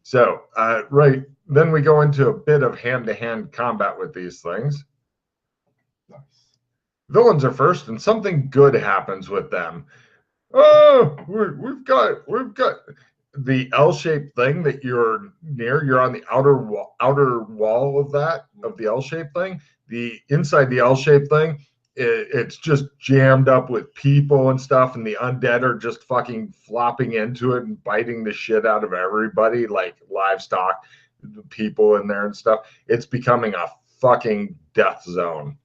So, right, then we go into a bit of hand-to-hand combat with these things. Nice. Villains are first, and something good happens with them. Oh, we've got the L-shaped thing that you're near. You're on the outer wall of the L-shaped thing. The inside the L-shaped thing, it's just jammed up with people and stuff, and the undead are just fucking flopping into it and biting the shit out of everybody, like livestock, people in there and stuff. It's becoming a fucking death zone.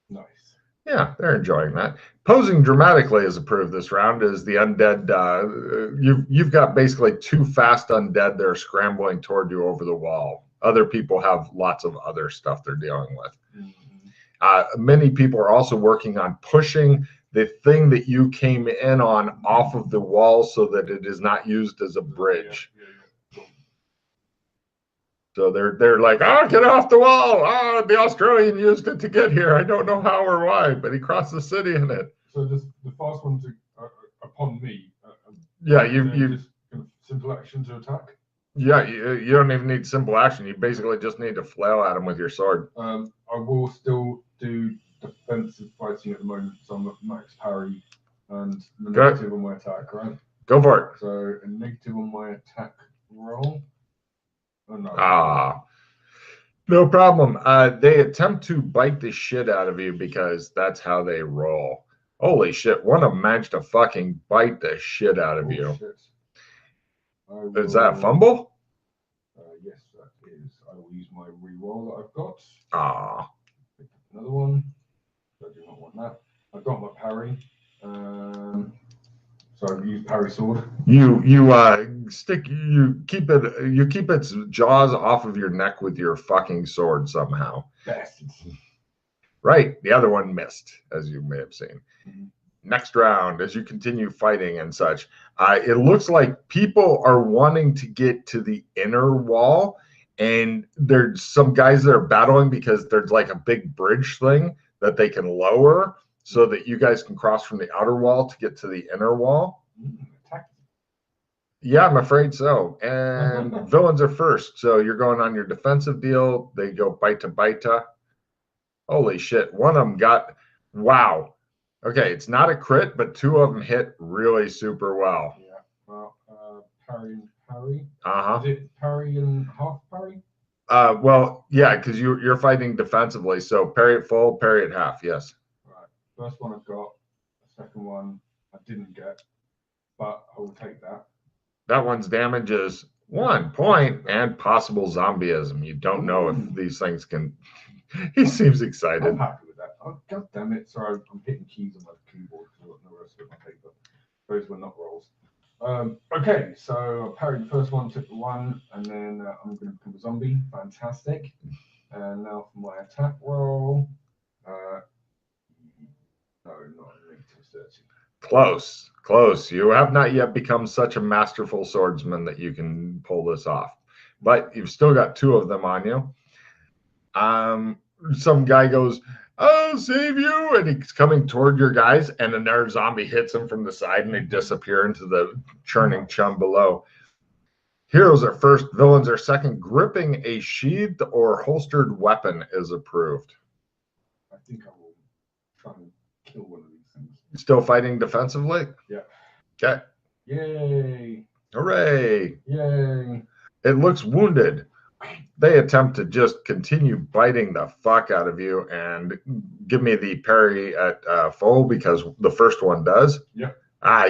Nice. Yeah, they're enjoying that. Posing dramatically is approved this round as the undead. You've got basically two fast undead that are scrambling toward you over the wall. Other people have lots of other stuff they're dealing with. Many people are also working on pushing the thing that you came in on off of the wall so that it is not used as a bridge. So they're like, oh, get off the wall. Oh, the Australian used it to get here. I don't know how or why, but he crossed the city in it. So just the fast one to upon me. Yeah, you just simple action to attack. Yeah, you don't even need simple action. You basically just need to flail at him with your sword. I will still do defensive fighting at the moment, so I'm at max parry and negative on my attack, right? Go for it. So a negative on my attack roll. Oh, no. No problem. They attempt to bite the shit out of you because that's how they roll. Holy shit, one of them managed to fucking bite the shit out of you. Shit. Is that a fumble? Yes, that is. I will use my re-roll that I've got. Pick up another one. I do not want that. I've got my parry. So I've used parry sword. You keep its jaws off of your neck with your fucking sword somehow. Bastards. Right. The other one missed, as you may have seen. Next round, as you continue fighting and such, it looks like people are wanting to get to the inner wall, and there's some guys that are battling because there's like a big bridge thing that they can lower so that you guys can cross from the outer wall to get to the inner wall. Yeah, I'm afraid so. And villains are first, so you're going on your defensive deal. They go bite to bite. Holy shit, one of them got, wow. Okay, it's not a crit, but two of them hit really super well. Yeah, well, parry and parry. Uh-huh. Is it parry and half parry? Well, yeah, because you're fighting defensively, so parry at full, parry at half, yes. Right, first one I got, the second one I didn't get, but I will take that. That one's damage is 1 point and possible zombieism. You don't know if these things can... He seems excited. I'm happy with that. Oh, God damn it. Sorry, I'm hitting keys on my keyboard because I've got no rest of my paper. Those were not rolls. Okay, so I parried the first one, took the one, and then I'm going to become a zombie. Fantastic. And now for my attack roll. No, not negative 30. Close. You have not yet become such a masterful swordsman that you can pull this off. But you've still got two of them on you. Some guy goes, I'll save you, and he's coming toward your guys, and another zombie hits him from the side, and they disappear into the churning chum below. Heroes are first, villains are second. Gripping a sheathed or holstered weapon is approved. I think I will try and kill one of these things. Still fighting defensively? Yeah. Okay. Yay. Hooray. Yay. It looks wounded. They attempt to just continue biting the fuck out of you and give me the parry at full because the first one does. Yep.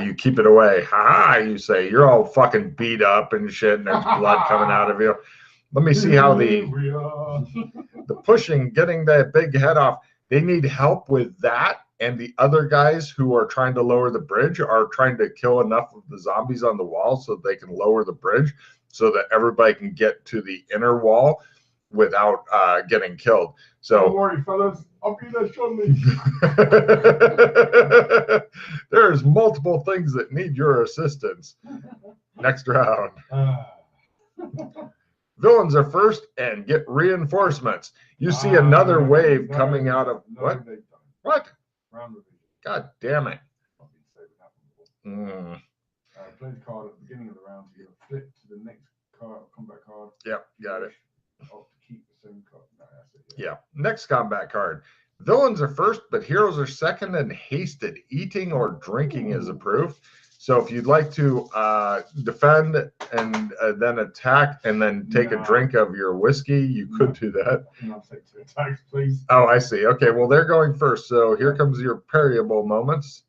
You keep it away. Ha! You say you're all fucking beat up and shit, and there's blood coming out of you. Let me see how the pushing, getting that big head off. They need help with that, and the other guys who are trying to lower the bridge are trying to kill enough of the zombies on the wall so they can lower the bridge, so that everybody can get to the inner wall without getting killed. So don't worry, fellas. I'll be there shortly. There's multiple things that need your assistance. Next round. Villains are first and get reinforcements. You see another wave coming out of what? What? God damn it. play the card at the beginning of the round. So you're going to flip to the next card, combat card. Yep, got it. To keep the same card. No, that's it. Yeah. Next combat card. Villains are first, but heroes are second and hasted. Eating or drinking is approved. So if you'd like to defend and then attack and then take a drink of your whiskey, you could do that. I'll take 2 attacks, please. Oh, I see. Okay, well, they're going first. So here comes your parryable moments.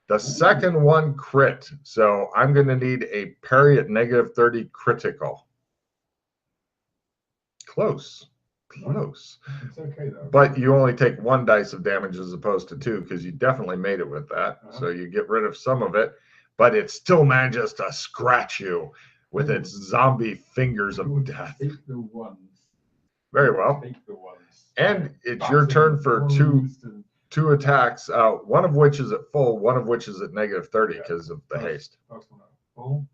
The second one crit. So I'm going to need a parry at -30 critical. Close. Close. It's okay, though. But you only take 1 dice of damage as opposed to 2 because you definitely made it with that. So you get rid of some of it, but it still manages to scratch you with its zombie fingers of death. Take the ones. Very well. Take the ones. And it's your turn for two attacks, one of which is at full, one of which is at -30 because of the haste. First one at full.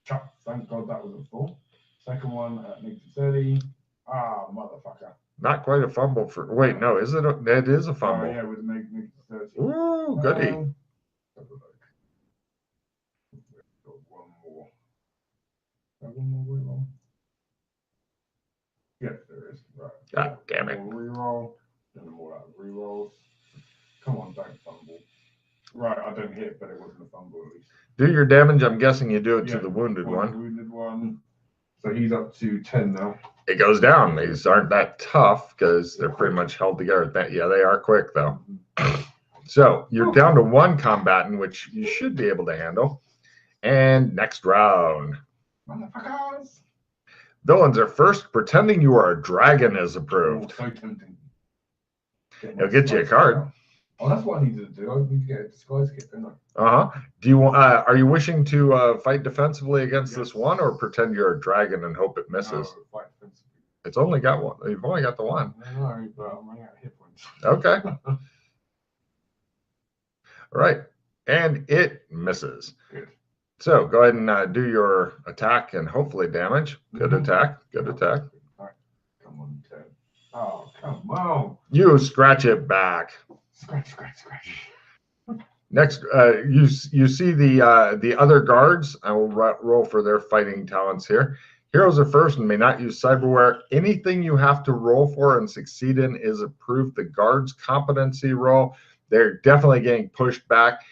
Chuck, thank God that was at full. Second one at -30. Ah, motherfucker. Not quite a fumble for. Wait, no, is it? It is a fumble. Oh, yeah, with -30. Ooh, goody. Have a look. Got one more. One more reroll. Yeah, there is. Right. God damn it. One more reroll. Then more out of rerolls. Come on, don't fumble. Right, I don't hit, but it wasn't a fumble at least. Do your damage. I'm guessing you do it to the wounded one. Wounded one. So he's up to 10 now. It goes down. These aren't that tough because they're pretty much held together. Yeah, they are quick though. So you're down to 1 combatant, which you should be able to handle. And next round. Motherfuckers! Villains are first. Pretending you are a dragon is approved. Oh, so tempting. It'll get you a card. Oh, that's what I needed to do. I need to get a disguise kit, don't I? Do you want? Are you wishing to fight defensively against this one, or pretend you're a dragon and hope it misses? No, fight defensively. It's only got one. You've only got the one. I know, but I'm running out of hit points. Okay. All right, and it misses. Good. So go ahead and do your attack and hopefully damage. Good attack. Good attack. All right. Come on, Ted. Oh, come on. You scratch it back. Scratch, scratch, scratch. Next, you see the other guards. I will roll for their fighting talents here. Heroes are first and may not use cyberware. Anything you have to roll for and succeed in is approved. The guards' competency roll. They're definitely getting pushed back.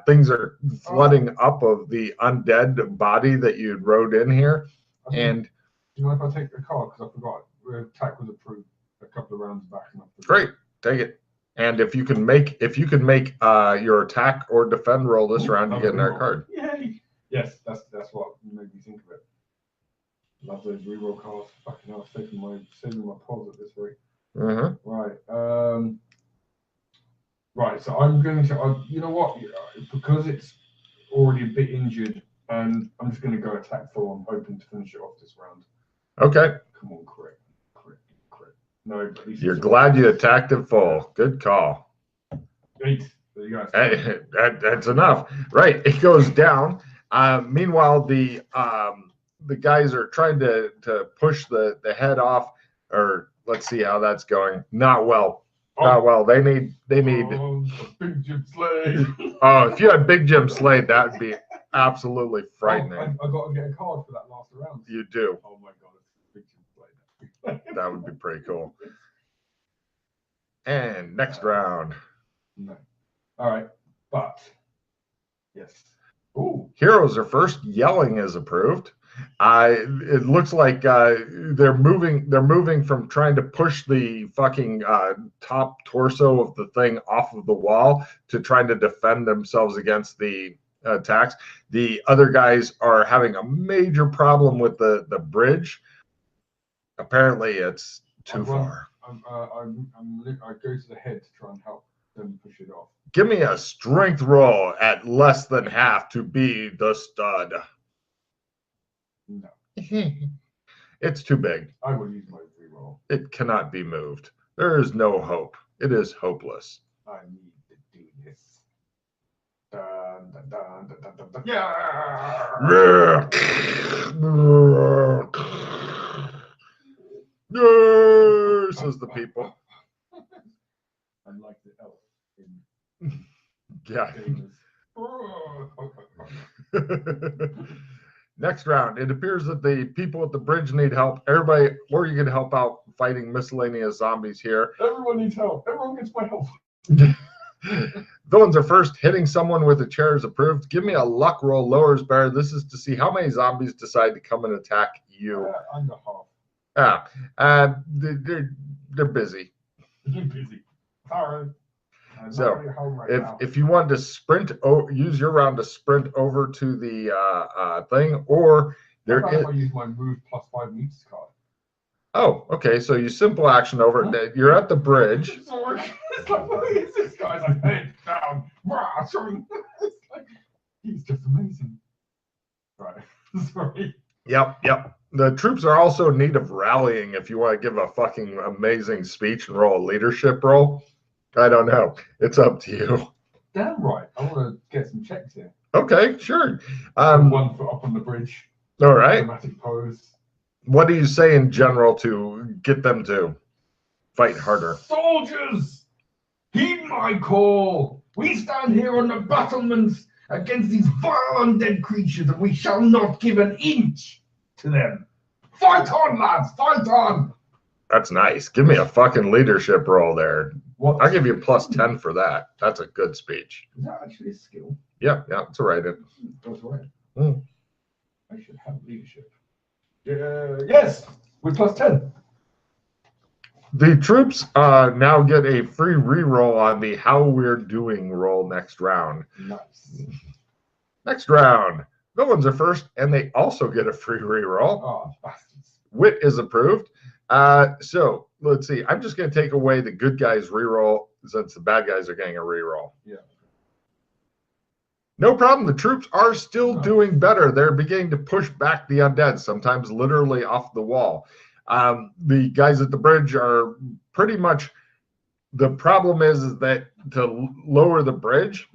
Things are flooding up of the undead body that you rode in here. And do you mind if I take the card? Because I forgot. The attack was approved a couple of rounds back. Great, take it. And if you can make your attack or defend roll this round, you get another card. Yay! Yes, that's what made me think of it. Love those reroll cards. Fucking hell, saving my pods at this rate. Right. Right. So I'm going to. You know what? Because it's already a bit injured, and I'm just going to go attack full. I'm hoping to finish it off this round. Okay. Come on, crit. No, but you're glad you attacked it full. Good call. 8. There you go. That's enough. Right. It goes down. Meanwhile, the guys are trying to push the head off, or let's see how that's going. Not well. Not well. They need. Big Jim Slade. Oh, if you had Big Jim Slade, that would be absolutely frightening. I got to get a card for that last round. You do. Oh my god, it's Big Jim Slade. That would be pretty cool. And next round. No. All right, but yes. Ooh. Heroes are first. Yelling is approved. It looks like they're moving from trying to push the fucking top torso of the thing off of the wall to trying to defend themselves against the attacks. The other guys are having a major problem with the bridge. Apparently, it's too far. I go to the head to try and help them push it off. Give me a strength roll at less than half to be the stud. No. It's too big. I will use my reroll. It cannot be moved. There is no hope. It is hopeless. I need to do this. Dun, dun, dun, dun, dun, dun. Yeah! No, says the people. I like the elf in Yeah. Davis. Next round, it appears that the people at the bridge need help. Everybody, or you can help out fighting miscellaneous zombies here. Everyone needs help. Everyone gets my help. Villains are first. Hitting someone with a chair is approved. Give me a luck roll. Lower is better. This is to see how many zombies decide to come and attack you. Under half. They're busy. They're busy. Sorry. So if you want to sprint, use your round to sprint over to the thing, or there is. I use my move +5 meters card. Oh, okay. So you simple action over it. You're at the bridge. It's like, what is this guy's like head down? He's just amazing. Right. Sorry. Yep. The troops are also in need of rallying if you want to give a fucking amazing speech and roll a leadership roll. I don't know. It's up to you. Damn right. I want to get some checks here. Okay, sure. 1 foot up on the bridge. All right. Dramatic pose. What do you say in general to get them to fight harder? Soldiers, heed my call. We stand here on the battlements against these vile undead creatures, and we shall not give an inch to them. Fight on, lads! Fight on! That's nice. Give me a fucking leadership roll there. What? I'll give you +10 for that. That's a good speech. Is that actually a skill? Yeah, it's all right. That's right. Mm. I should have leadership. Yes, with +10. The troops now get a free reroll on the how we're doing roll next round. Nice. Next round, villains are first, and they also get a free reroll. Oh, bastards. Wit is approved. So let's see. I'm just going to take away the good guys reroll since the bad guys are getting a reroll. Yeah. No problem. The troops are still doing better. They're beginning to push back the undead, sometimes literally off the wall. The guys at the bridge are pretty much. The problem is that to lower the bridge,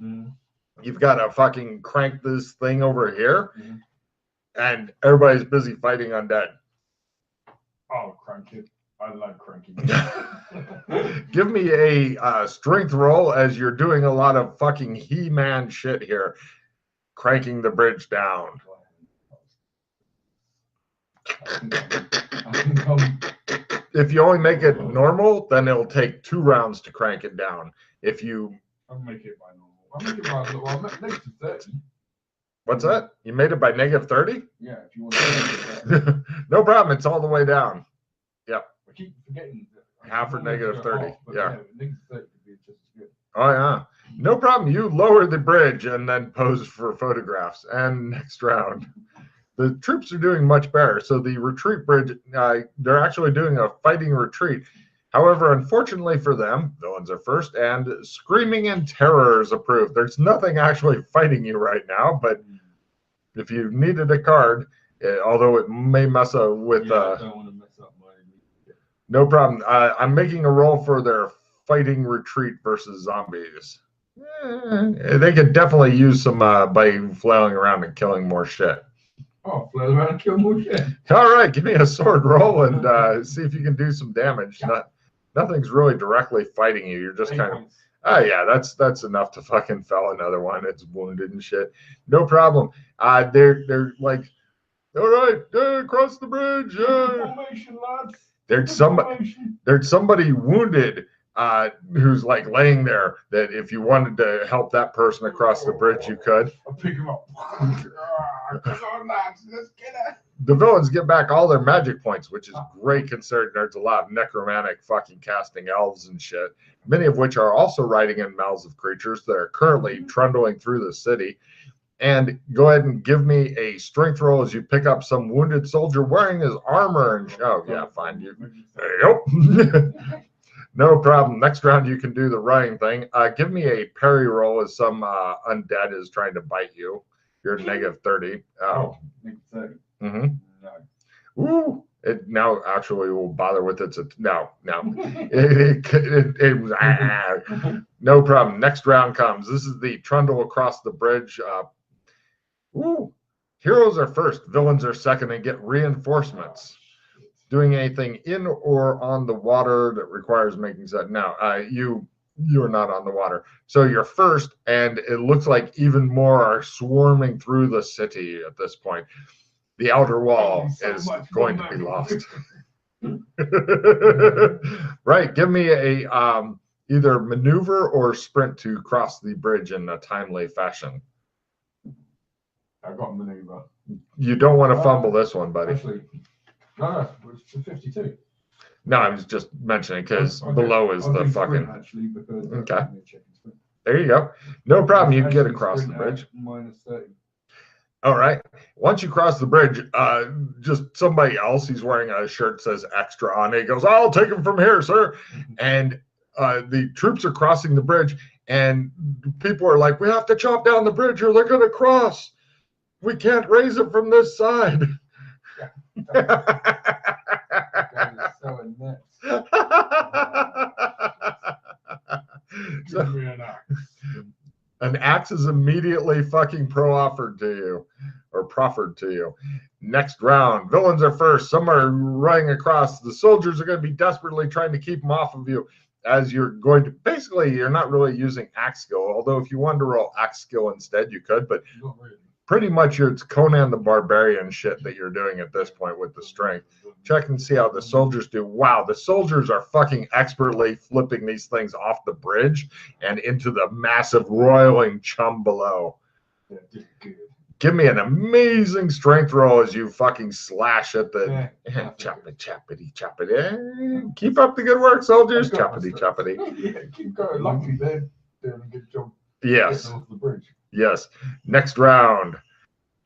you've got to fucking crank this thing over here, and everybody's busy fighting undead. Oh, crank it. I love cranking. Give me a strength roll as you're doing a lot of fucking He-Man shit here. Cranking the bridge down. If you only make it normal, then it'll take 2 rounds to crank it down. If you... I'll make it by normal. I'll make it by -30. What's that? You made it by -30? Yeah, if you want to make it. No problem. It's all the way down. Yep. I keep forgetting that. Half or -30. Yeah. -30 would be just as good. Oh, yeah. No problem. You lower the bridge and then pose for photographs. And next round. The troops are doing much better. So the retreat bridge, they're actually doing a fighting retreat. However, unfortunately for them, villains are first, and screaming in terror is approved. There's nothing actually fighting you right now, but if you needed a card, although it may mess up with... I don't want to mess up my... No problem. I'm making a roll for their fighting retreat versus zombies. They could definitely use some by flailing around and killing more shit. Oh, flail around and kill more shit. All right, give me a sword roll and see if you can do some damage. Nothing's really directly fighting you. You're just kind of... Oh, yeah, that's enough to fucking fell another one. It's wounded and shit. No problem. They're like, all right, cross the bridge. Formation, lads. There's somebody wounded who's like laying there that if you wanted to help that person across the bridge, you could. I'll pick him up. Come on, lads, let's get it. The villains get back all their magic points, which is great considering there's a lot of necromantic fucking casting elves and shit, many of which are also riding in mouths of creatures that are currently trundling through the city. And go ahead and give me a strength roll as you pick up some wounded soldier wearing his armor. And oh, yeah, fine. Yep. No problem. Next round, you can do the running thing. Give me a parry roll as some undead is trying to bite you. You're -30. Oh, -30. Mm-hmm. No. Ooh. It now actually will bother with its... No. It was... No problem. Next round comes. This is the trundle across the bridge. Ooh. Heroes are first. Villains are second and get reinforcements. Doing anything in or on the water that requires making set. Now, you You are not on the water. So you're first, and it looks like even more are swarming through the city at this point. The outer wall is going to be lost. Right. Give me a either maneuver or sprint to cross the bridge in a timely fashion. I got a maneuver. You don't want to fumble this one, buddy. Actually, no, it's 52. No, I was just mentioning because below is the fucking. Actually, because okay. There you go. No problem. You can get across the bridge. Minus 30. All right. Once you cross the bridge, just somebody else, he's wearing a shirt that says extra on it. He goes, I'll take him from here, sir. And the troops are crossing the bridge, and people are like, we have to chop down the bridge or they're going to cross. We can't raise it from this side. Give me an axe. An axe is immediately fucking proffered to you. Next round, villains are first. Some are running across. The soldiers are going to be desperately trying to keep them off of you as you're going to, basically, you're not really using axe skill, although if you wanted to roll axe skill instead, you could, but pretty much it's Conan the Barbarian shit that you're doing at this point with the strength. Check and see how the soldiers do. Wow, the soldiers are fucking expertly flipping these things off the bridge and into the massive roiling chum below. Give me an amazing strength roll as you fucking slash at the choppity. Keep up the good work, soldiers. Choppity. Yeah, keep going. Luckily, they're doing a good job. Yes. Off the bridge. Yes. Next round.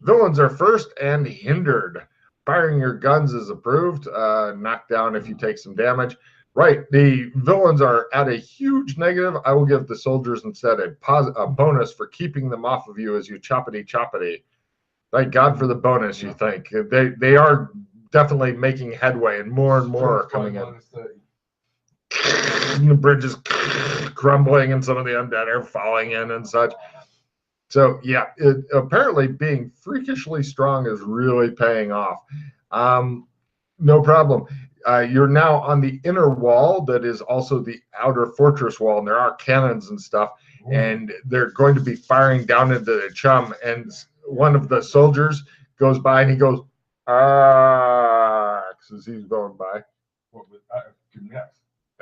Villains are first and hindered. Firing your guns is approved. Knock down if you take some damage. Right. The villains are at a huge negative. I will give the soldiers instead a bonus for keeping them off of you as you choppity. Thank God for the bonus, you think. They are definitely making headway, and more are coming in. And the bridge is crumbling, and some of the undead are falling in and such. So, yeah, apparently being freakishly strong is really paying off. No problem. You're now on the inner wall that is also the outer fortress wall, and there are cannons and stuff, and they're going to be firing down into the chum, and one of the soldiers goes by, and he goes, as he's going by. What was give me that.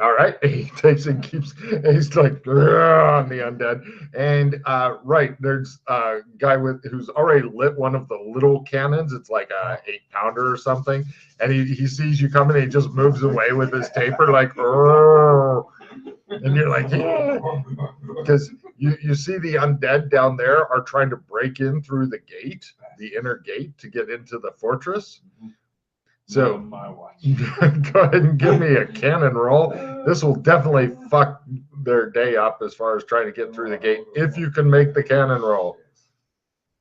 All right, he takes and keeps, he's like on the undead, and right, there's a guy who's already lit one of the little cannons. It's like a 8-pounder or something, and he sees you coming, and he just moves away with his taper like, and you're like, yeah, because you see the undead down there are trying to break in through the gate, the inner gate, to get into the fortress. So go ahead and give me a cannon roll. This will definitely fuck their day up as far as trying to get through the gate if you can make the cannon roll.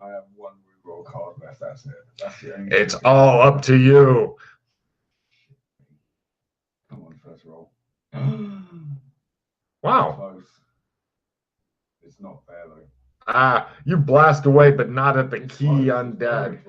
I have one reroll card left. That's it. That's the only. It's all up to you. Come on, first roll. Wow. Close. It's not fair though. You blast away, but not at the key undead.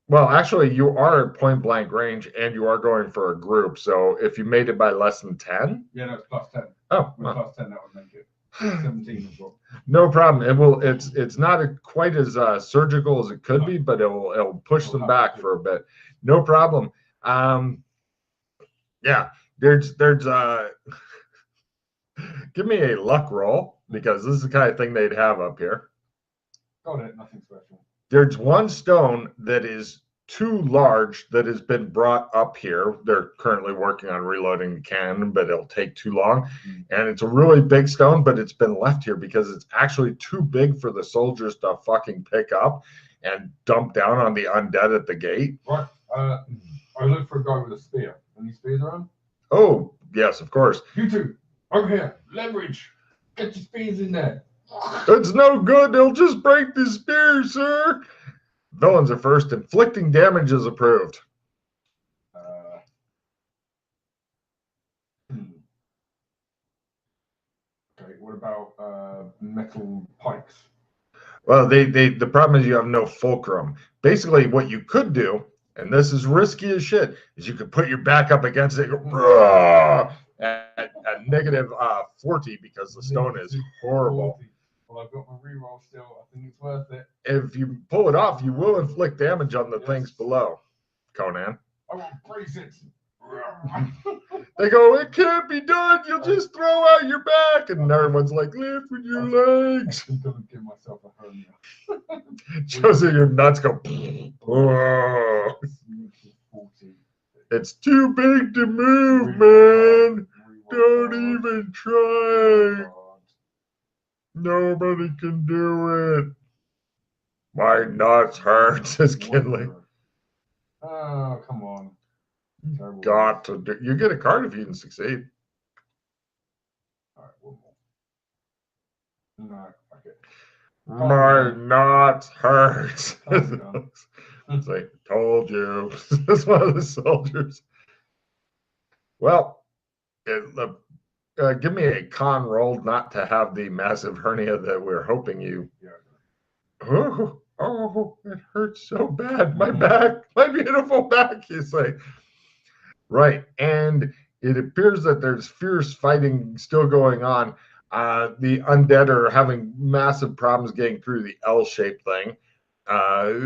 Well, actually, you are at point blank range, and you are going for a group. So if you made it by less than 10, yeah, no, it's plus 10. Oh, with plus 10, that would make it 17 as well. No problem. It will. It's not quite as surgical as it could be, but it'll push them back for a bit. No problem. Yeah, there's give me a luck roll because this is the kind of thing they'd have up here. Got it. Nothing special. There's one stone that is too large that has been brought up here. They're currently working on reloading the cannon, but it'll take too long. And it's a really big stone, but it's been left here because it's actually too big for the soldiers to fucking pick up and dump down on the undead at the gate. Right. I look for a guy with a spear. Any spears around? Oh, yes, of course. You two, over here. Leverage. Get your spears in there. It's no good. They'll just break the spear, sir. Villains are first. Inflicting damage is approved. Okay. What about metal pikes? Well, the problem is you have no fulcrum. Basically, what you could do, and this is risky as shit, is you could put your back up against it, and negative 40 because the stone is horrible. 40. Well, I've got my reroll still. I think it's worth it. If you pull it off, you will inflict damage on the things below, Conan. I will brace it. They go, it can't be done. You'll just throw out your back. And everyone's like, lift with your legs. I'm going to give myself a hernia. Shows that your nuts go, oh. It's too big to move, man. Don't even try. Nobody can do it. My nuts hurt, says Kinley. Oh, come on. Got to do. You get a card if you can succeed. All right, one more. No, okay. My nuts hurt. It's like, told you. That's one of the soldiers. Well, give me a con roll not to have the massive hernia that we're hoping you. Yeah. Oh, it hurts so bad. My back, my beautiful back, you say. Right. And it appears that there's fierce fighting still going on. The undead are having massive problems getting through the L-shaped thing.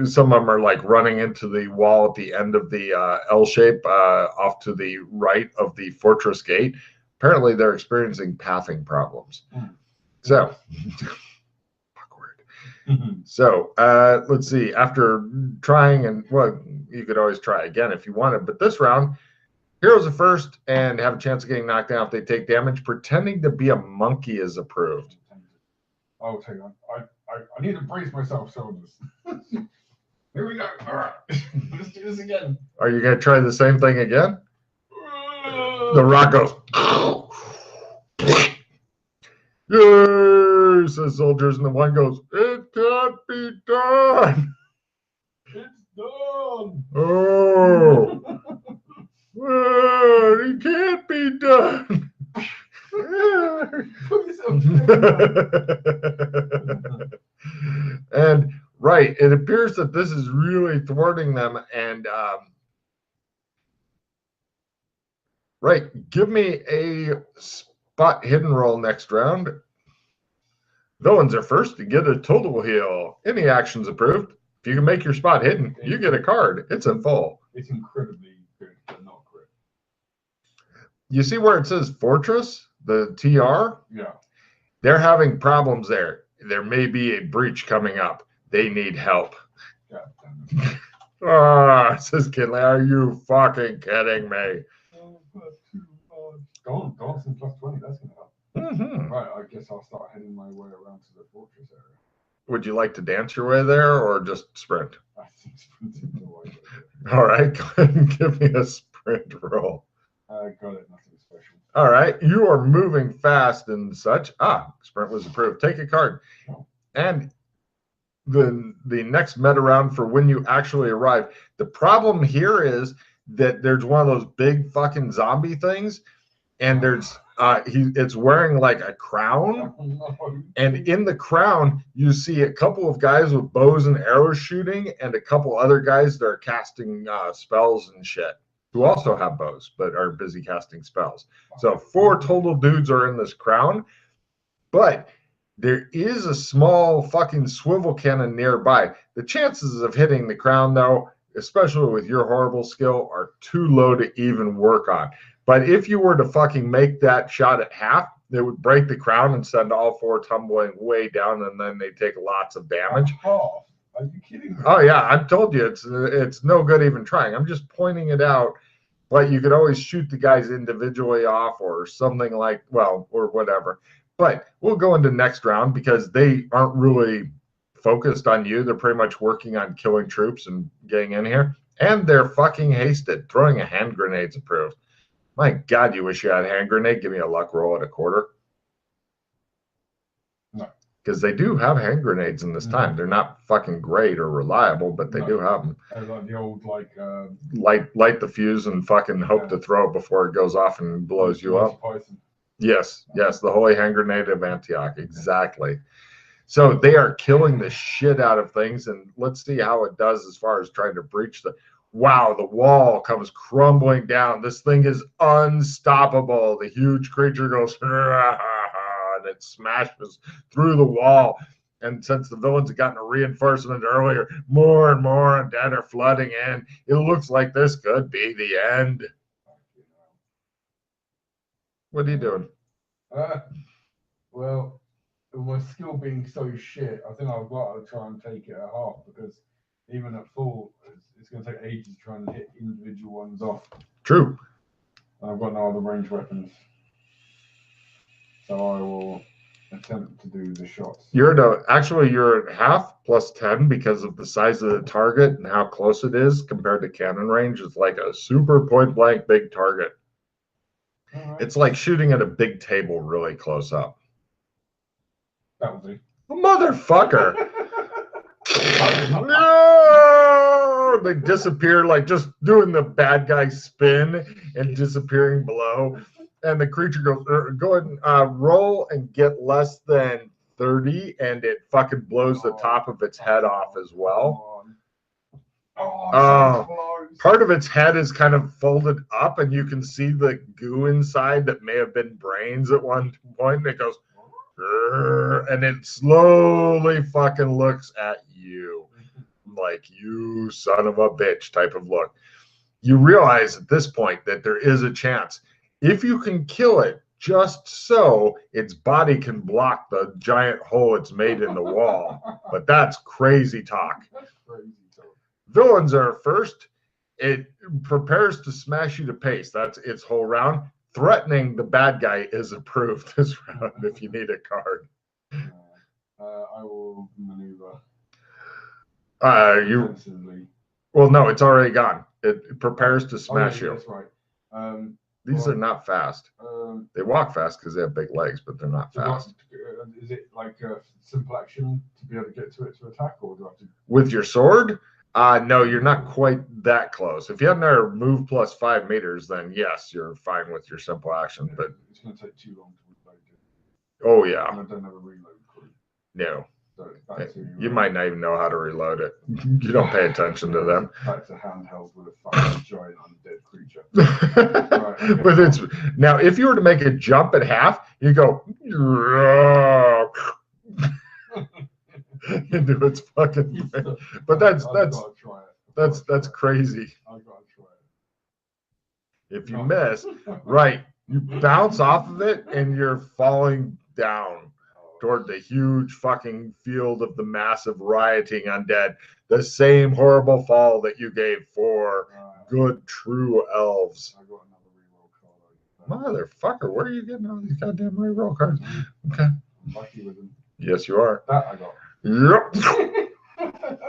Some of them are like running into the wall at the end of the L-shape off to the right of the fortress gate. Apparently, they're experiencing pathing problems. So, awkward. So, let's see. After trying, and well, you could always try again if you wanted, but this round, heroes are first and have a chance of getting knocked down if they take damage. Pretending to be a monkey is approved. Oh, hang on. I need to brace myself, soldiers. Here we go. All right. Let's do this again. Are you going to try the same thing again? The rock goes. Yay, says soldiers, and the one goes, it can't be done. It's done. Oh. Well, it can't be done. And right, it appears that this is really thwarting them. And right, give me a spot hidden roll next round. Villains are first to get a total heal. Any actions approved. If you can make your spot hidden, you get a card. It's a full. It's incredibly good, but not great. You see where it says fortress, the TR? Yeah. They're having problems there. There may be a breach coming up. They need help. God Ah, says Kinley, are you fucking kidding me? Dancing plus 20, that's going to help. Mm-hmm. Right, I guess I'll start heading my way around to the fortress area. Would you like to dance your way there or just sprint? I think sprinting the way. All right, go ahead and give me a sprint roll. Got it, nothing special. All right, you are moving fast and such. Sprint was approved. Take a card. Oh. And the next meta round for when you actually arrive. The problem here is that there's one of those big fucking zombie things, and there's it's wearing like a crown, and in the crown you see a couple of guys with bows and arrows shooting, and a couple other guys that are casting spells and shit, who also have bows but are busy casting spells. So 4 total dudes are in this crown, but there is a small fucking swivel cannon nearby. The chances of hitting the crown, though, especially with your horrible skill, are too low to even work on. But if you were to fucking make that shot at half, it would break the crown and send all 4 tumbling way down, and then they take lots of damage. Oh, are you kidding me? Oh yeah, I've told you it's no good even trying. I'm just pointing it out. But you could always shoot the guys individually off or something like, well, or whatever. But we'll go into next round because they aren't really focused on you. They're pretty much working on killing troops and getting in here. And they're fucking hasted. Throwing a hand grenade's approved. My God, you wish you had a hand grenade. Give me a luck roll at a quarter. No. Because they do have hand grenades in this time. They're not fucking great or reliable, but they do have them. Like the old, like... light the fuse and fucking hope to throw it before it goes off and blows you up. Python. Yes, the holy hand grenade of Antioch. Exactly. So they are killing the shit out of things, and let's see how it does as far as trying to breach the... Wow, the wall comes crumbling down. This thing is unstoppable. The huge creature goes, and it smashes through the wall. And since the villains have gotten a reinforcement earlier, more and more undead are flooding in. It looks like this could be the end. What are you doing? Well, with my skill being so shit, I think I've got to try and take it at half, because even at full, it's going to take ages to try and hit individual ones off. True. And I've got no other ranged weapons. So I will attempt to do the shots. You're at half plus 10 because of the size of the target and how close it is compared to cannon range. It's like a super point blank big target. Right. It's like shooting at a big table really close up. That was it. Motherfucker. No! They disappear, like just doing the bad guy spin and disappearing below. And the creature goes, go ahead and roll and get less than 30, and it fucking blows the top of its head off as well. Part of its head is kind of folded up, and you can see the goo inside that may have been brains at one point. And it goes, and it slowly fucking looks at you like, you son of a bitch type of look. You realize at this point that there is a chance. If you can kill it just so its body can block the giant hole it's made in the wall. But that's crazy talk. That's crazy talk. Villains are first. It prepares to smash you to pace. That's its whole round. Threatening the bad guy is approved this round if you need a card. I will maneuver. Well, no, it's already gone. It prepares to smash you. That's right. These are not fast. They walk fast because they have big legs, but they're not fast. Is it like a simple action to be able to get to it to attack, or do I have to? With your sword? No, you're not quite that close. If you have another move plus 5 meters, then yes, you're fine with your simple action. But it's going to take too long to reload it. Oh yeah. And I don't have a reload quick. No. So you might not even know how to reload it. You don't pay attention to them. Back to handheld with a fucking giant undead creature. Right, okay. But it's now, if you were to make a jump at half, you go into its fucking. But that's crazy. I've got to try it. If you miss, right, you bounce off of it and you're falling down toward the huge fucking field of the massive rioting undead. The same horrible fall that you gave for good true elves. I got another reroll card. Motherfucker, where are you getting all these goddamn reroll cards? Okay. I'm lucky with them. Yes, you are. That I got. Yep.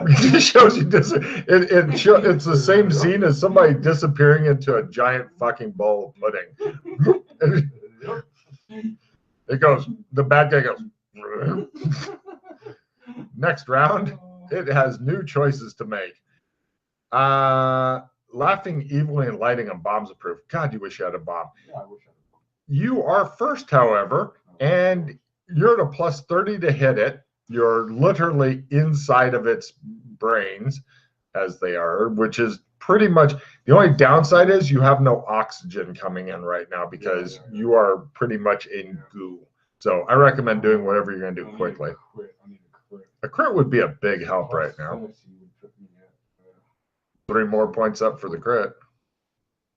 It shows you it's the same scene as somebody disappearing into a giant fucking bowl of pudding. It goes, the bad guy goes. Next round, it has new choices to make. Laughing evilly and lighting on bombs approved. God, you wish you had a bomb. Yeah, I wish I had a bomb. You are first, however, and you're at a plus 30 to hit it. You're literally inside of its brains, as they are, which is pretty much the only downside is you have no oxygen coming in right now because you are pretty much in goo. So I recommend doing whatever you're going to do quickly. I need a crit. A crit would be a big help right now. 3 more points up for the crit.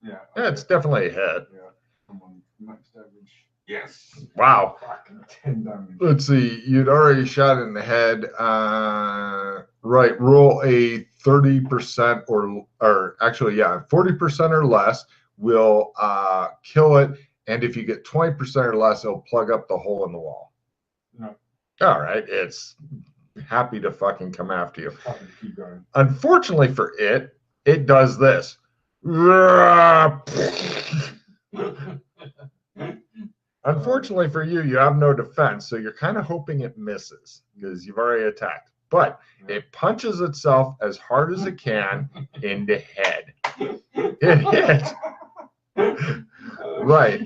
Yeah. Yeah, it's definitely a hit. Yeah. Come on, max damage. Yes. Wow. Fucking 10 damage. Let's see. You'd already shot in the head. Right. Roll a 30% or actually, yeah, 40% or less will kill it. And if you get 20% or less, it'll plug up the hole in the wall. No. All right. It's happy to fucking come after you. Happy to keep going. Unfortunately for it, it does this. Unfortunately for you, you have no defense, so you're kind of hoping it misses because you've already attacked. But it punches itself as hard as it can in the head. It hit. Right.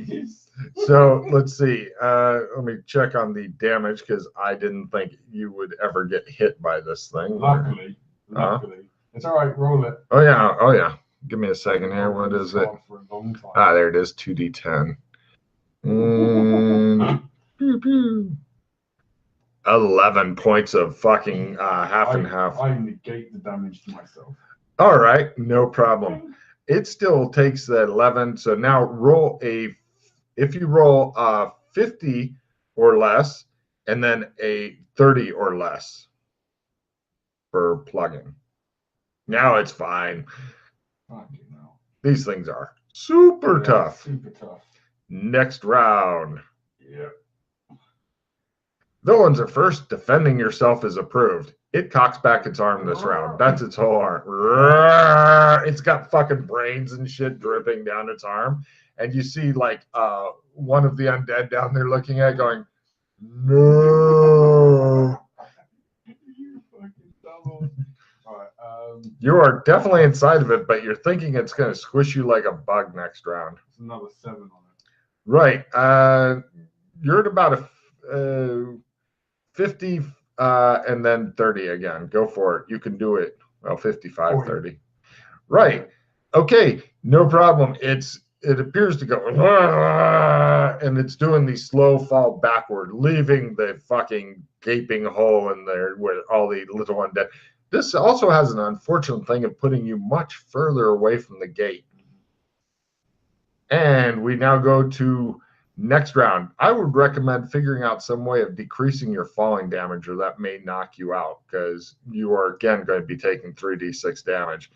So let's see. Let me check on the damage because I didn't think you would ever get hit by this thing. Luckily. It's all right. Roll it. Oh yeah. Oh yeah. Give me a second here. What is it? For a long time. Ah, there it is. 2d10. And pew, pew. 11 points of fucking half and half. I negate the damage to myself. All right, no problem. It still takes that 11. So now roll if you roll 50 or less, and then a 30 or less for plugging. Now it's fine. Fucking hell. These things are super tough. Super tough. Next round. Yeah. Villains are first. Defending yourself is approved. It cocks back its arm this round. That's its whole arm. It's got fucking brains and shit dripping down its arm. And you see like one of the undead down there looking at it going, no. You fucking double. All right. You are definitely inside of it, but you're thinking it's going to squish you like a bug next round. It's another 7 on it. Right. You're at about a 50 and then 30 again. Go for it. You can do it. Well, 55, 40. 30. Right. Okay. No problem. It appears to go and it's doing the slow fall backward, leaving the fucking gaping hole in there with all the little undead. This also has an unfortunate thing of putting you much further away from the gate. And we now go to next round. I would recommend figuring out some way of decreasing your falling damage, or that may knock you out because you are again going to be taking 3d6 damage.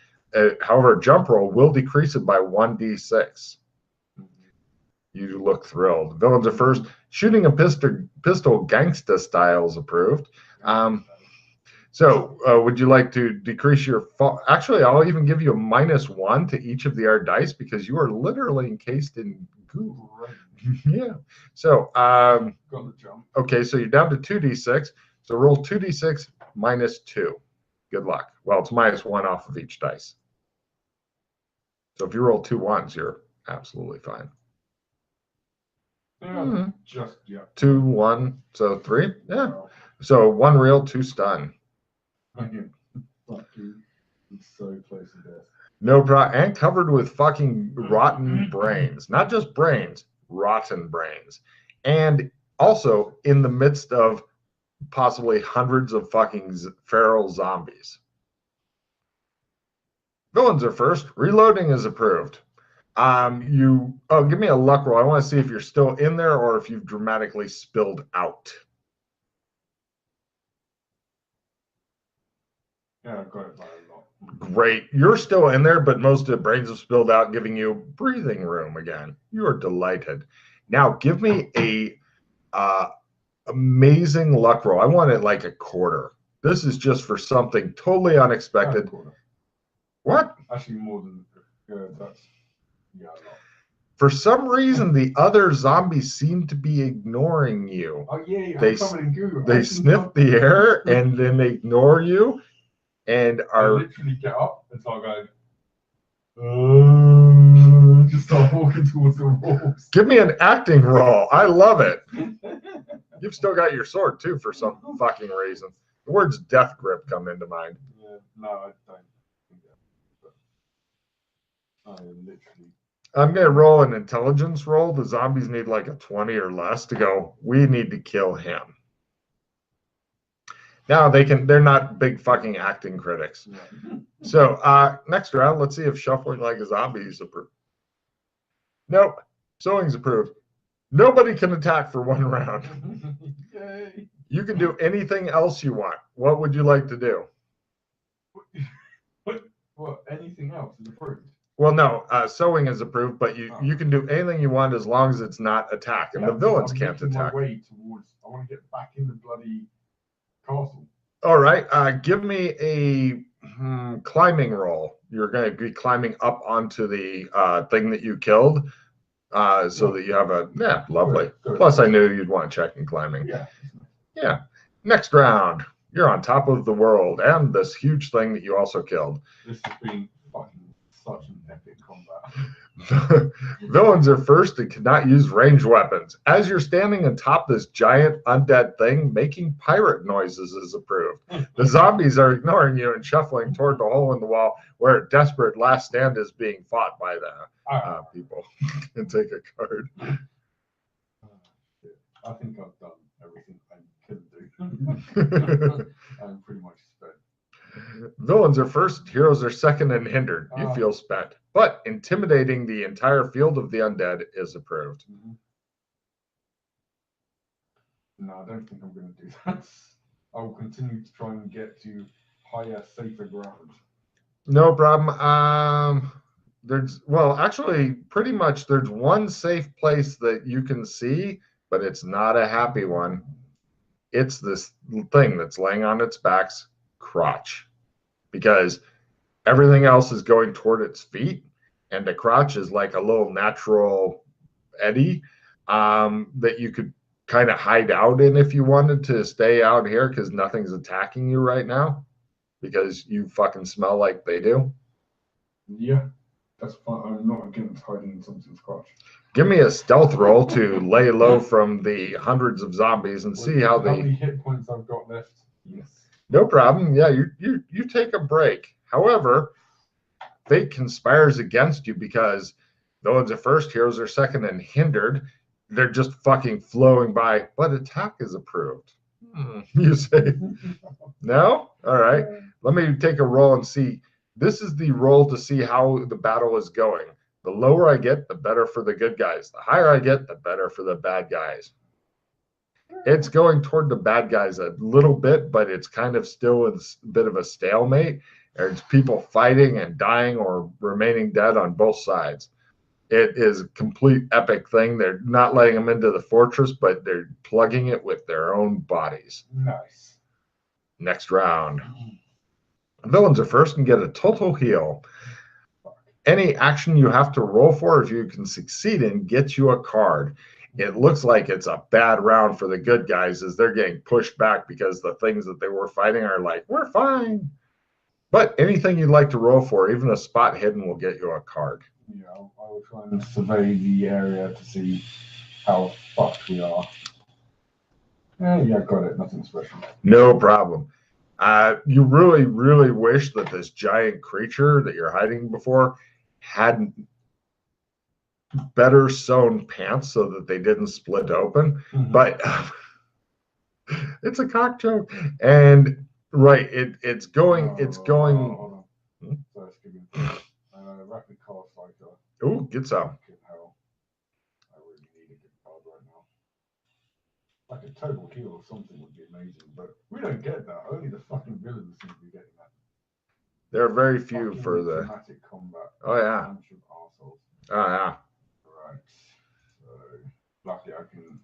However, a jump roll will decrease it by 1d6. You look thrilled. Villains are first. Shooting a pistol gangsta style is approved. So would you like to decrease your fall? Actually, I'll even give you a -1 to each of the R dice because you are literally encased in goo. Yeah. So, okay, so you're down to 2d6. So roll 2d6 -2. Good luck. Well, it's -1 off of each dice. So if you roll 2 1s, you're absolutely fine. Yeah, 2 1, so 3. Yeah. So 1 real, 2 stun. It's so close to death. No problem. And covered with fucking rotten brains. Not just brains, rotten brains. And also in the midst of possibly hundreds of fucking feral zombies. Villains are first. Reloading is approved. Give me a luck roll. I want to see if you're still in there or if you've dramatically spilled out. Yeah, I got it by a lot. Great. You're still in there, but most of the brains have spilled out, giving you breathing room again. You are delighted. Now, give me a amazing luck roll. I want it like a quarter. This is just for something totally unexpected. What? Actually, more than that's a lot. For some reason, the other zombies seem to be ignoring you. Oh yeah, they sniff the air and then they ignore you. And I literally get up and start going, just start walking towards the walls. Give me an acting roll. I love it. You've still got your sword too for some fucking reason. The words death grip come into mind. Yeah, no, I don't. I literally. I'm going to roll an intelligence roll. The zombies need like a 20 or less to go, we need to kill him. Now they're not big fucking acting critics. Yeah. So next round, let's see if shuffling like a zombie is approved. Nope. Sewing's approved. Nobody can attack for 1 round. Yay. You can do anything else you want. What would you like to do? What? Anything else is approved? Well, no, sewing is approved, but you can do anything you want as long as it's not attack, and the villains can't attack. My way towards. I want to get back in the bloody castle. All right, give me a climbing roll. You're going to be climbing up onto the thing that you killed, so that you have a lovely. Good. Plus, I knew you'd want to check in climbing. Yeah. Next round, you're on top of the world and this huge thing that you also killed. This has been fucking such an epic combat. Villains are first and cannot use ranged weapons. As you're standing atop this giant undead thing, making pirate noises is approved. The zombies are ignoring you and shuffling toward the hole in the wall where a desperate last stand is being fought by the people. And take a card. I think I've done everything I can do. I'm pretty much spent. Villains are first, heroes are second and hindered. You feel spent. But intimidating the entire field of the undead is approved. No, I don't think I'm going to do that. I will continue to try and get to higher, safer ground. No problem. Actually, pretty much there's one safe place that you can see, but it's not a happy one. It's this thing that's laying on its back's crotch, because everything else is going toward its feet, and the crotch is like a little natural eddy that you could kind of hide out in if you wanted to stay out here, because nothing's attacking you right now, because you fucking smell like they do. Yeah, that's fine. I'm not against hiding in something's crotch. Give me a stealth roll to lay low from the hundreds of zombies and see how many hit points I've got left. Yes. No problem. Yeah, you take a break. However, fate conspires against you because villains are first, heroes are second, and hindered. They're just fucking flowing by, but attack is approved. You say, no? All right. Let me take a roll and see. This is the roll to see how the battle is going. The lower I get, the better for the good guys. The higher I get, the better for the bad guys. It's going toward the bad guys a little bit, but it's kind of still a bit of a stalemate. There's people fighting and dying or remaining dead on both sides. It is a complete epic thing. They're not letting them into the fortress, but they're plugging it with their own bodies. Nice. Next round. Villains are first and get a total heal. Any action you have to roll for, if you can succeed in, gets you a card. It looks like it's a bad round for the good guys as they're getting pushed back because the things that they were fighting are like, we're fine. But anything you'd like to roll for, even a spot hidden, will get you a card. Yeah, I will try and survey the area to see how fucked we are. Yeah, got it. Nothing special. No problem. You really, really wish that this giant creature that you're hiding before had better sewn pants so that they didn't split open. But it's a cock joke. And right, it's going. Rapid cast fighter. Oh, get some. I really need a good card right now. Like a total heal or something would be amazing, but we don't get that. Only the fucking villains seem to be getting that. There are very few for the dramatic combat. Oh yeah. Bunch of assholes. Oh yeah. Right. So luckily I can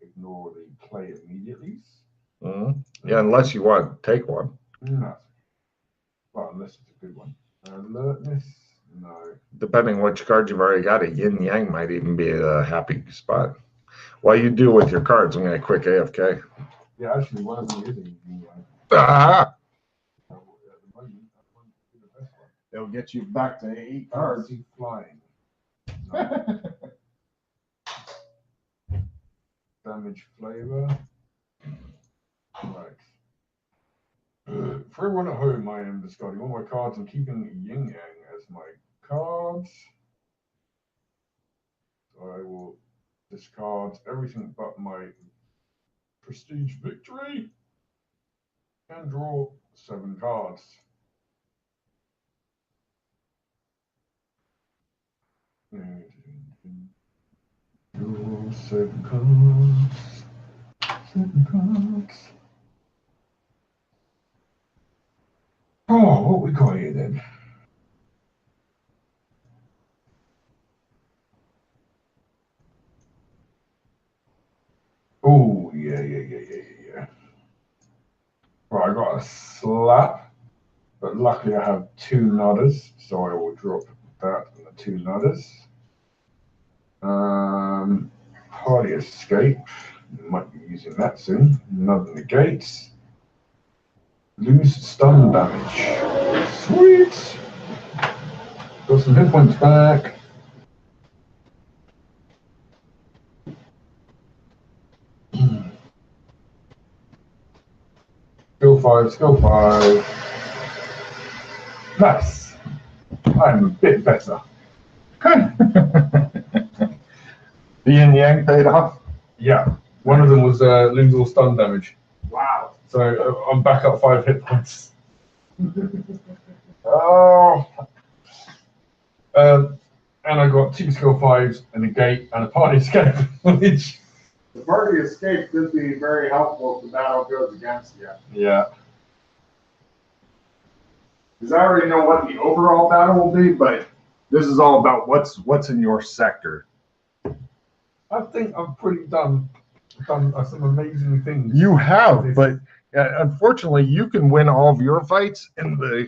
ignore the play immediately. Yeah, unless you want to take one. No. Well, unless it's a good one. Alertness. No. Depending on which card you've already got, a yin yang might even be a happy spot. While you do with your cards, I'm going to quick AFK. Yeah, actually, one of them is a yin yang. Ah! At the moment, that one would be the best one. It'll get you back to 8 cards. Flying. No. Damage flavor. Right. For everyone at home, I am discarding all my cards and keeping yin yang as my cards. So I will discard everything but my prestige victory and draw 7 cards. Draw 7 cards. 7 cards. Oh, what we got here then? Oh, yeah. Right, I got a slap, but luckily I have 2 nodders, so I will drop that and the 2 nodders. Party escape, might be using that soon. Another negates. Lose stun damage. Sweet! Got some hit points back. Skill 5, skill 5. Nice. I'm a bit better. The yin yang paid off. Yeah. One of them was lose all stun damage. Wow. So I'm back up 5 hit points. Oh. And I got 2 skill 5s and a gate and a party escape. Which... The party escape could be very helpful if the battle goes against you. Yeah. Because I already know what the overall battle will be, but this is all about what's in your sector. I think I've pretty done some amazing things. You have, but unfortunately, you can win all of your fights in the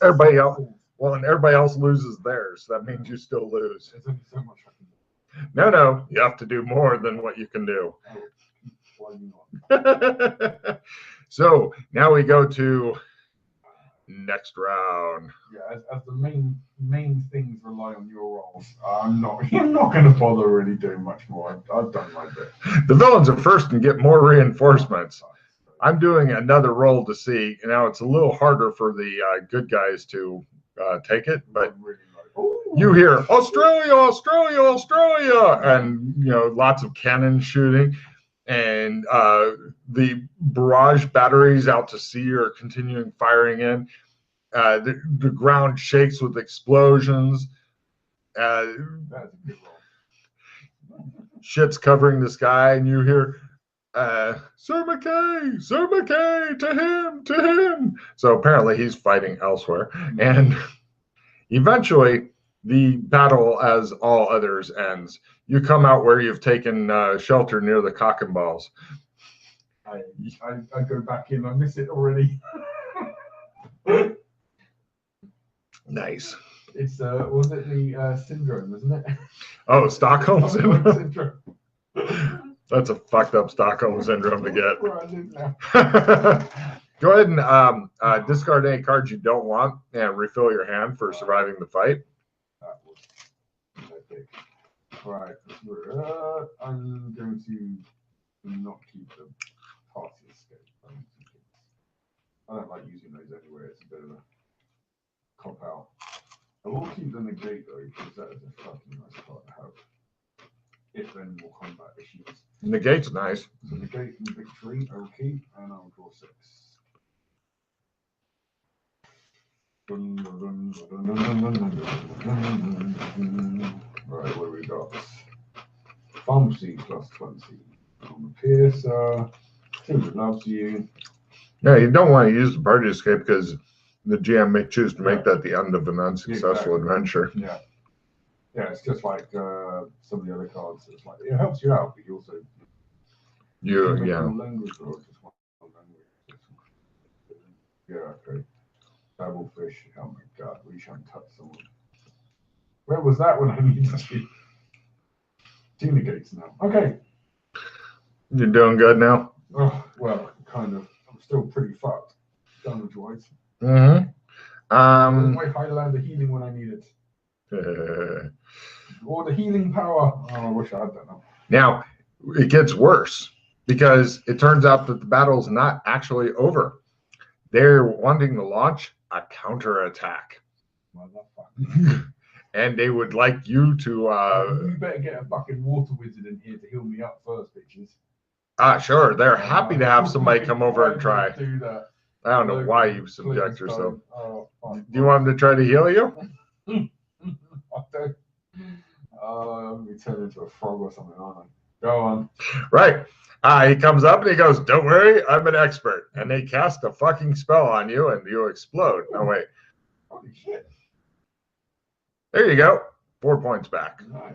everybody else. Well, and everybody else loses theirs. That means you still lose. There's only so much I can do. No, you have to do more than what you can do. Why not? So now we go to next round. Yeah, as the main things rely on your rolls, I'm not going to bother really doing much more. I've done my bit. The villains are first and get more reinforcements. I'm doing another roll to see. Now it's a little harder for the good guys to take it, but you hear Australia, Australia, Australia, and lots of cannon shooting, and the barrage batteries out to sea are continuing firing in. The ground shakes with explosions. That's a good roll. Shit's covering the sky, and you hear, Sir McKay, to him. So apparently he's fighting elsewhere. And eventually, the battle, as all others, ends. You come out where you've taken shelter near the cock and balls. I go back in. I miss it already. Nice. It's was it the syndrome, isn't it? Oh, Stockholm syndrome. syndrome. That's a fucked up Stockholm syndrome to get. Where I live now. Go ahead and discard any cards you don't want and refill your hand for surviving the fight. That was epic. Right. I'm going to not keep the party escape. I don't like using those anyway. It's a bit of a cop out. I will keep the negate though, because that is a fucking nice card to have. If then more combat issues. Negate's nice. So negate and victory, I will keep, and I'll draw 6. Right, what do we got? Pharmacy plus 20. On the Piercer. Timber loves you. Yeah, you don't want to use the party escape because the GM may choose to make that the end of an unsuccessful adventure. Yeah. Yeah, it's just like some of the other cards. It's like it helps you out, but you also language or just one language. Yeah, okay. Double fish. Oh my god, we shan't touch someone. Where was that when I needed to? 2 negates now. Okay. You're doing good now? Oh, well, kind of. I'm still pretty fucked. Damage wise. Mm-hmm. My Highlander healing when I need it. Or the healing power. Oh, I wish I had that now. Now, it gets worse because it turns out that the battle's not actually over. They're wanting to launch a counterattack. Motherfucker. And they would like you to... you better get a fucking water wizard in here to heal me up first, bitches. Sure. They're happy to have somebody come over and try. Do that. I don't know why you subject yourself. Oh, Do you want them to try to heal you? I don't. We turn into a frog or something, aren't I? Go on. Right. He comes up and he goes, "Don't worry, I'm an expert." And they cast a fucking spell on you and you explode. Oh, wait. Holy shit. There you go. 4 points back. Nice.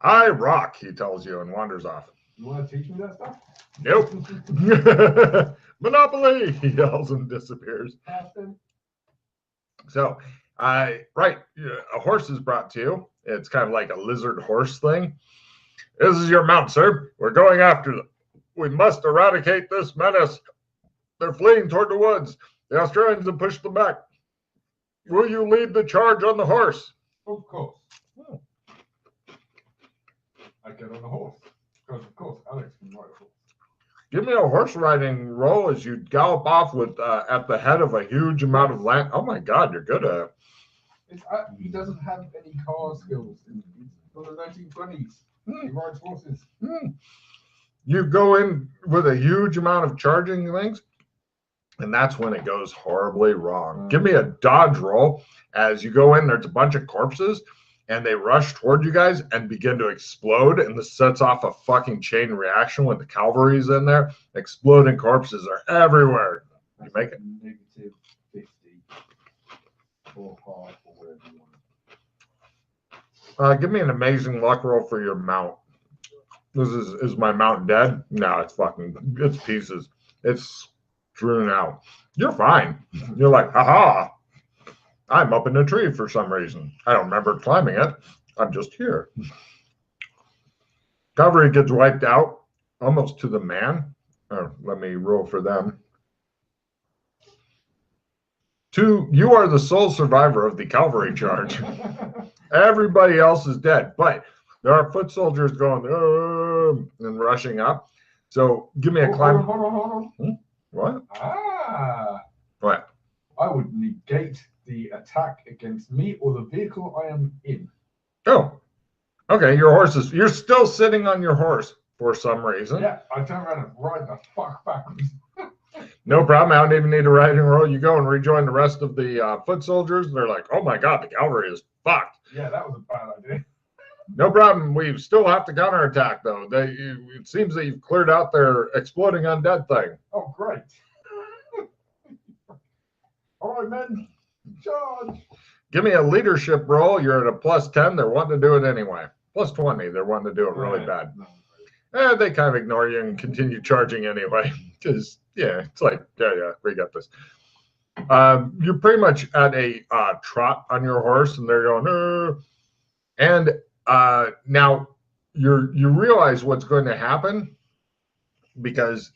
I rock, he tells you and wanders off. You want to teach me that stuff? Nope. Monopoly, he yells and disappears. Austin. So, right, a horse is brought to you. It's kind of like a lizard horse thing. "This is your mount, sir. We're going after them. We must eradicate this menace. They're fleeing toward the woods. The Australians have pushed them back. Will you lead the charge on the horse?" Of course. Oh. I get on the horse. Because, of course, Alex can ride a horse. Give me a horse riding roll as you gallop off with at the head of a huge amount of land. Oh my God, you're good at it. He doesn't have any car skills. He's from the 1920s. He rides horses. You go in with a huge amount of charging things, and that's when it goes horribly wrong. Give me a dodge roll. As you go in, there's a bunch of corpses, and they rush toward you guys and begin to explode, and this sets off a fucking chain reaction when the cavalry's in there. Exploding corpses are everywhere. You make it. Negative 50 or half or whatever you want. Give me an amazing luck roll for your mount. This is my mount dead? No, it's pieces. It's strewn out. You're fine. You're like, haha. I'm up in a tree for some reason. I don't remember climbing it. I'm just here. Cavalry gets wiped out almost to the man. Let me roll for them. 2, you are the sole survivor of the cavalry charge. Everybody else is dead, but there are foot soldiers going and rushing up. So give me a climb. Hold on. What? What? I would negate the attack against me or the vehicle I am in. Oh, okay. Your horse is. You're still sitting on your horse for some reason. Yeah, I turn around and ride the fuck backwards. No problem. I don't even need a riding roll. You go and rejoin the rest of the foot soldiers. They're like, oh my God, the cavalry is fucked. Yeah, that was a bad idea. No problem. We still have to counterattack, though. It seems that you've cleared out their exploding undead thing. Oh, great. All right, men. Charge. Give me a leadership roll. You're at a +10. They're wanting to do it anyway. +20. They're wanting to do it really bad. They kind of ignore you and continue charging anyway. Because, yeah, it's like, yeah, we got this. You're pretty much at a trot on your horse, and they're going, and now you realize what's going to happen because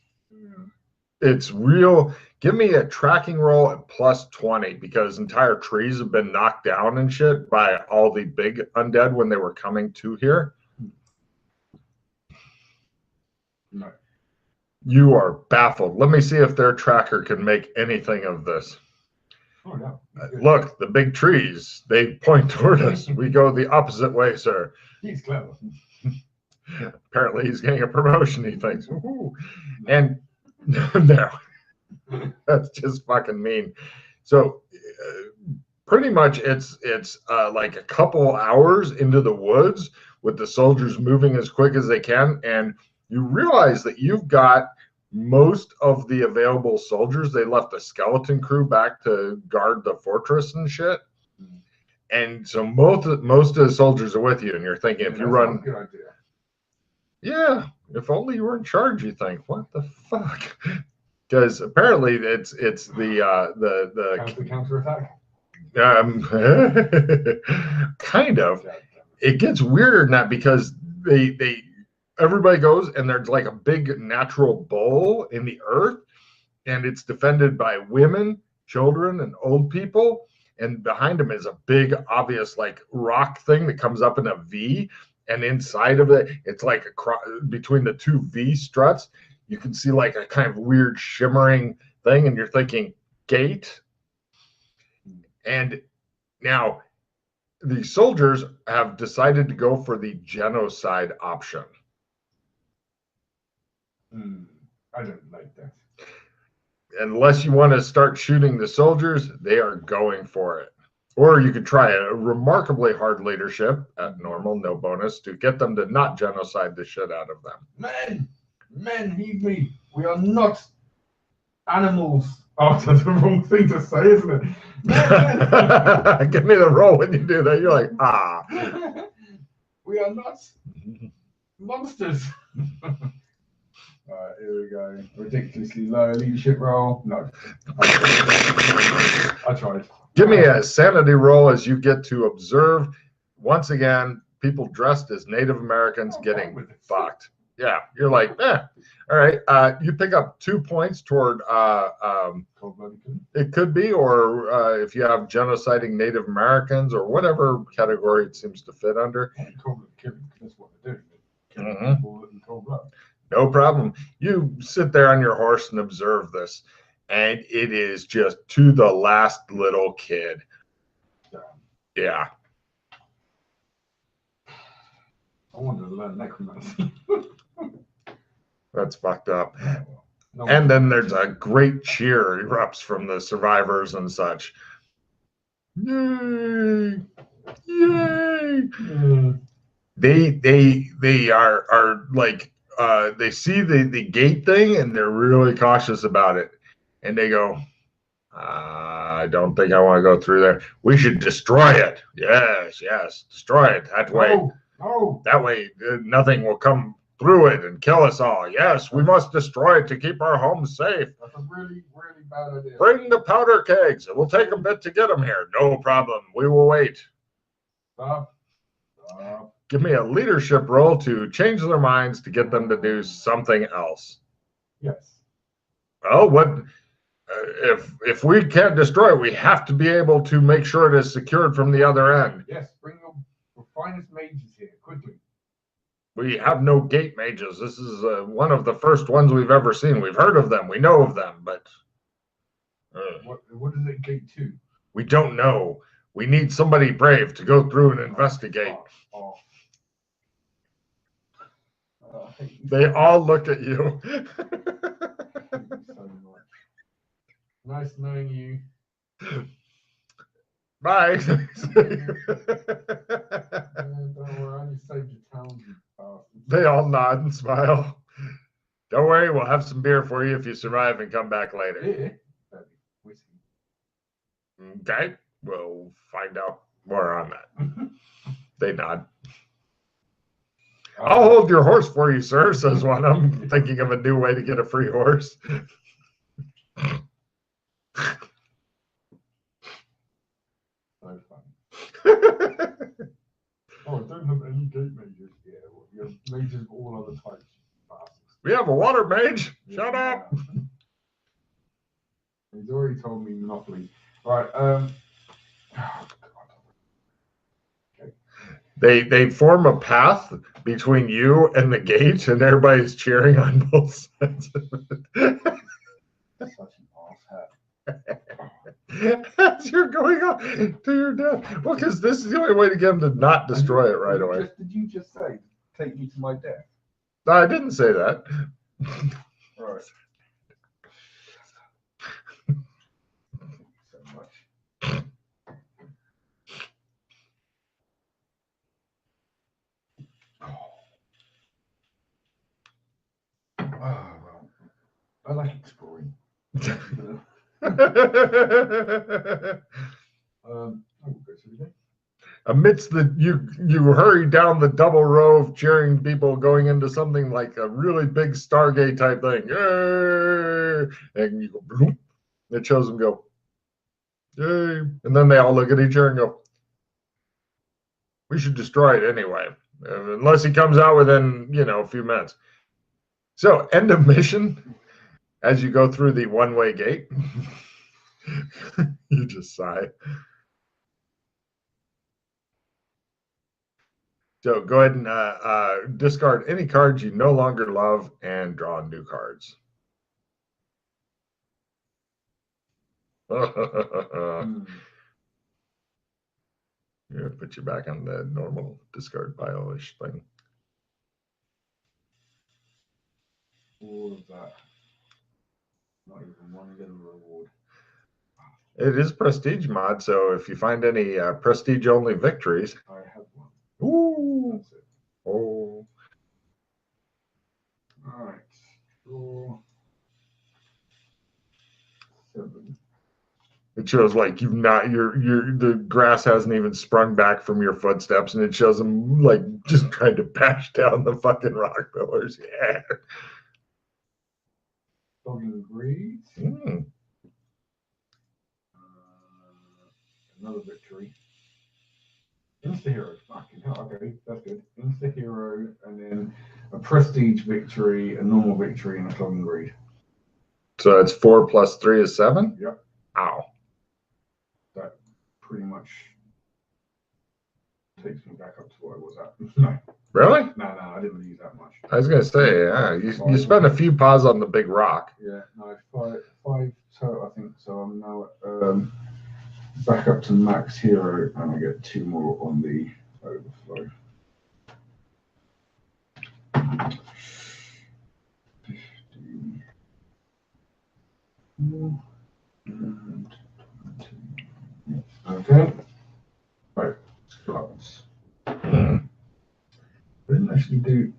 it's real. Give me a tracking roll at +20 because entire trees have been knocked down and shit by all the big undead when they were coming to here. No. You are baffled. Let me see if their tracker can make anything of this. Oh, no. Look, the big trees, they point toward us. We go the opposite way, sir. He's clever. Apparently he's getting a promotion, he thinks. Woo-hoo. And no, that's just fucking mean. So pretty much it's like a couple hours into the woods with the soldiers moving as quick as they can. And you realize that you've got most of the available soldiers. They left the skeleton crew back to guard the fortress and shit. And so most of the soldiers are with you, and you're thinking, if you run, good idea. Yeah, if only you were in charge. You think, what the fuck? Because apparently it's the counterattack. Kind of. It gets weirder than that because everybody goes and there's like a big natural bowl in the earth, and it's defended by women, children, and old people. And behind them is a big, obvious like rock thing that comes up in a V. And inside of it, it's like between the two V struts, you can see like a kind of weird shimmering thing. And you're thinking, gate. And now the soldiers have decided to go for the genocide option. I don't like that. Unless you want to start shooting the soldiers, they are going for it. Or you could try a remarkably hard leadership at normal, no bonus, to get them to not genocide the shit out of them. Men, heed me. We are not animals. Oh, that's the wrong thing to say, isn't it? Men. Give me the roll when you do that. You're like, ah. We are not monsters. Alright, here we go. Ridiculously low leadership roll. No. I tried. Give me a sanity roll as you get to observe, once again, people dressed as Native Americans getting fucked. Yeah, you're like, all right. You pick up 2 points toward, it could be, or if you have genociding Native Americans or whatever category it seems to fit under. That's what they're doing. Killing people in cold blood. No problem. You sit there on your horse and observe this, and it is just to the last little kid. Yeah. I wanted to learn necromancy. That's fucked up. No And one- then there's a great cheer erupts from the survivors and such. Yay! Yay! They are like they see the gate thing and they're really cautious about it. And they go, I don't think I want to go through there. We should destroy it. Yes, yes, destroy it. That way, No. that way nothing will come through it and kill us all. Yes, we must destroy it to keep our homes safe. That's a really, really bad idea. Bring the powder kegs. It will take a bit to get them here. No problem. We will wait. Stop. Give me a leadership role to change their minds to get them to do something else. Yes. Well, what if we can't destroy it? We have to be able to make sure it is secured from the other end. Yes. Bring your finest mages here quickly. We have no gate mages. This is one of the first ones we've ever seen. We've heard of them. We know of them, but What is it gate to? we don't know. We need somebody brave to go through and investigate. They all look at you. So much. Nice knowing you. Bye. Don't worry, I only saved your town, you bastards. They all nod and smile. Don't worry, we'll have some beer for you if you survive and come back later. Yeah. Whiskey. Okay, we'll find out more on that. They nod. I'll hold your horse for you, sir, says one. I'm thinking of a new way to get a free horse. So funny. Oh, I don't have any gate mages here. We have mages of all other types. We have a water mage. Shut up. He's already told me Monopoly. Right. Oh, They form a path between you and the gate, and everybody's cheering on both sides of it. such an ass As you're going on to your death. Well, because this is the only way to get them to not destroy it right away. Did you just say, take me to my death? No, I didn't say that. Right. So much. Oh, well. I like exploring. Amidst the you hurry down the double row of cheering people going into something like a really big Stargate type thing. Yay! And you go bloop. It shows them go. Yay. And then they all look at each other and go, we should destroy it anyway. Unless he comes out within, a few minutes. So, end of mission. As you go through the one-way gate, you just sigh. So go ahead and discard any cards you no longer love and draw new cards. Yeah, put you back on the normal discard pile-ish thing. All of that. Not even one little reward. It is prestige mod, so if you find any prestige-only victories. I have one. Ooh. That's it. Oh. All right. Draw 7. It shows like you've not the grass hasn't even sprung back from your footsteps, and it shows them like just trying to bash down the fucking rock pillars. Yeah. Dogging Greed. Another victory. Insta-hero. Fucking hell. Okay, that's good. Insta-hero, and then a prestige victory, a normal victory, and a Dogging Greed. So it's 4 + 3 is 7? Yep. Ow. That pretty much takes me back up to where I was at. No. Really? No, I didn't use that much. I was gonna say, yeah, you spent a few paws on the big rock. Yeah, no, five total, I think. So I'm now back up to max hero, and I get 2 more on the overflow. 50. And 20. Okay. Right, flux. Hmm. I didn't actually do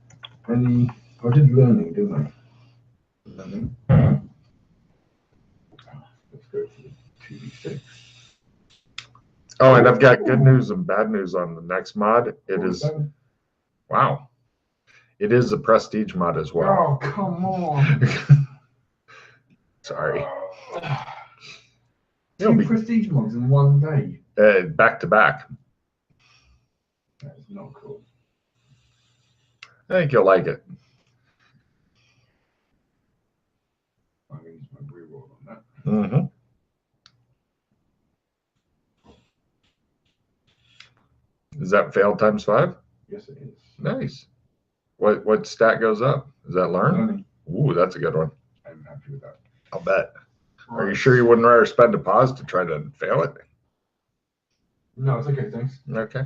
any. I did learning, didn't I? Learning. Let's go for the 2d6. Oh, and I've got good news and bad news on the next mod. It is, wow, it is a prestige mod as well. Oh, come on. Sorry. Two prestige mods in one day. Back to back. That is not cool. I think you'll like it. I'm going to use my reroll on that. Mm-hmm. Is that fail times 5? Yes, it is. Nice. What stat goes up? Is that learn? Learning. Ooh, that's a good one. I'm happy with that. I'll bet. Are you sure you wouldn't rather spend a pause to try to fail it? No, it's okay, thanks. Okay.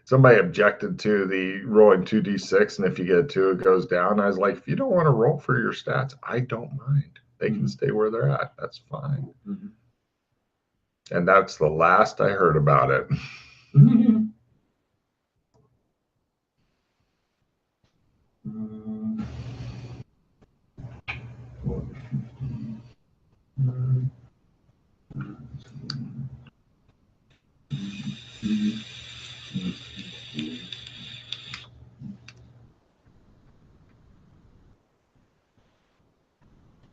Somebody objected to the rolling 2d6, and if you get a 2, it goes down. I was like, if you don't want to roll for your stats, I don't mind. They can stay where they're at. That's fine. Mm-hmm. And that's the last I heard about it.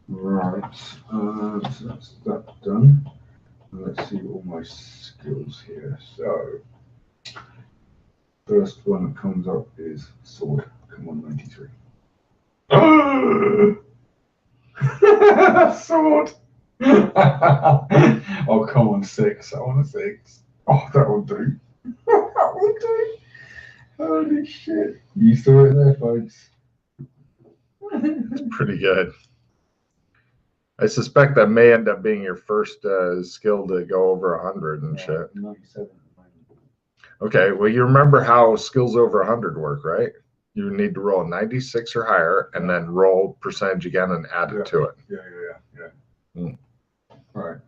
Right, so that's that done. Let's see all my skills here. So, first one that comes up is sword. Come on, 93. Sword! Oh, come on, 6. I want a 6. Oh, that will do. That will do. Holy shit. You saw it there, folks. It's pretty good. I suspect that may end up being your first skill to go over 100 and shit. 97. Okay, well, you remember how skills over 100 work, right? You need to roll 96 or higher and then roll percentage again and add it to it. Yeah. Mm. Right.